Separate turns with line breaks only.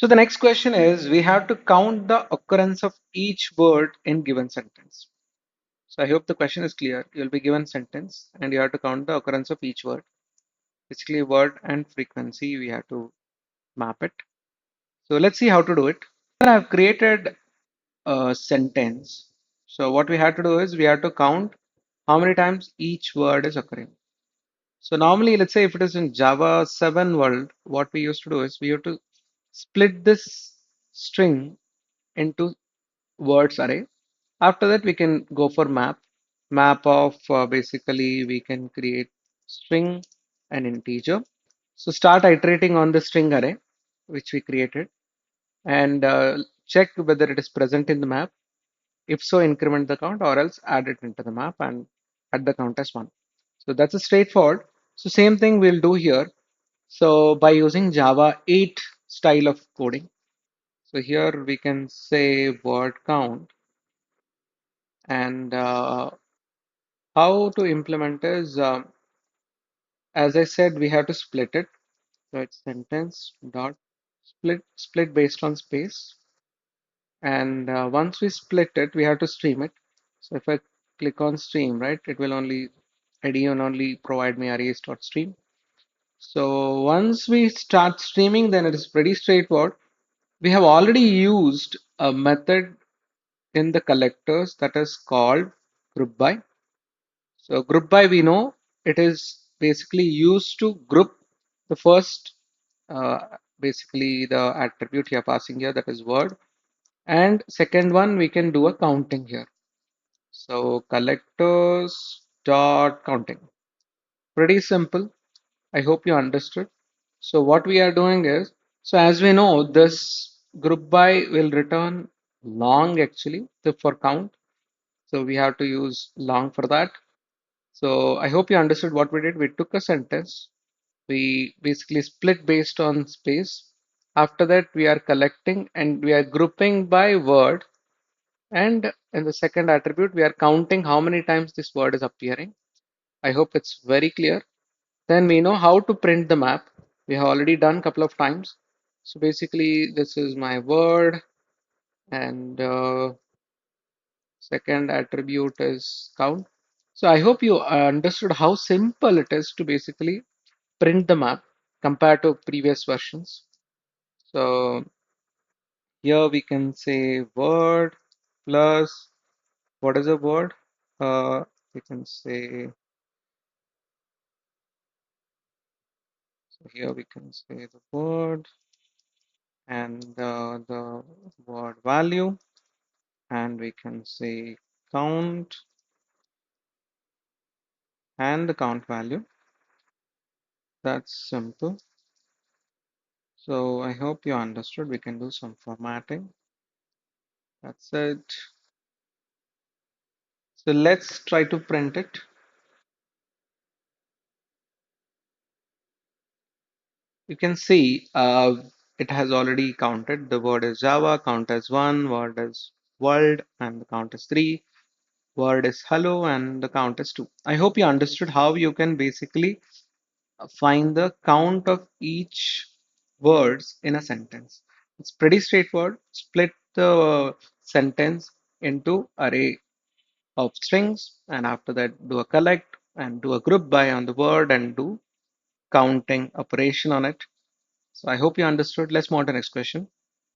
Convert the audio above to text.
So the next question is we have to count the occurrence of each word in given sentence. So I hope the question is clear. You'll be given sentence and you have to count the occurrence of each word. Basically word and frequency we have to map it. So let's see how to do it. I've created a sentence. So what we have to do is we have to count how many times each word is occurring. So normally, let's say if it is in Java 7 world, what we used to do is we have to split this string into words array. After that, we can go for map. Map of basically we can create string and integer. So start iterating on the string array which we created and check whether it is present in the map. If so, increment the count or else add it into the map and add the count as 1. So that's a straightforward. So same thing we'll do here. So by using Java 8 style of coding. So here we can say word count and how to implement is as I said we have to split it. So it's sentence dot split based on space and once we split it we have to stream it. So if I click on stream, right, it will only IDE will only provide me arrays.stream. So once we start streaming, then it is pretty straightforward. We have already used a method in the collectors that is called group by. So group by we know it is basically used to group the first basically the attribute here passing here, that is word, and second one we can do a counting here. So collectors dot counting. Pretty simple. I hope you understood. So what we are doing is, so as we know, this group by will return long actually for count. So we have to use long for that. So I hope you understood what we did. We took a sentence. We basically split based on space. After that, we are collecting and we are grouping by word. And in the second attribute, we are counting how many times this word is appearing. I hope it's very clear. Then we know how to print the map. We have already done a couple of times. So basically, this is my word, and second attribute is count. So I hope you understood how simple it is to basically print the map compared to previous versions. So here we can say word plus what is a word? We can say, so here we can say the word and the word value, and we can say count and the count value. That's simple. So I hope you understood. We can do some formatting. That's it. So let's try to print it. You can see it has already counted. The word is Java, count as 1, word is world, and the count is 3. Word is hello, and the count is 2. I hope you understood how you can basically find the count of each words in a sentence. It's pretty straightforward. Split the sentence into array of strings and after that do a collect and do a group by on the word and do counting operation on it. So I hope you understood. Let's move on to the next question.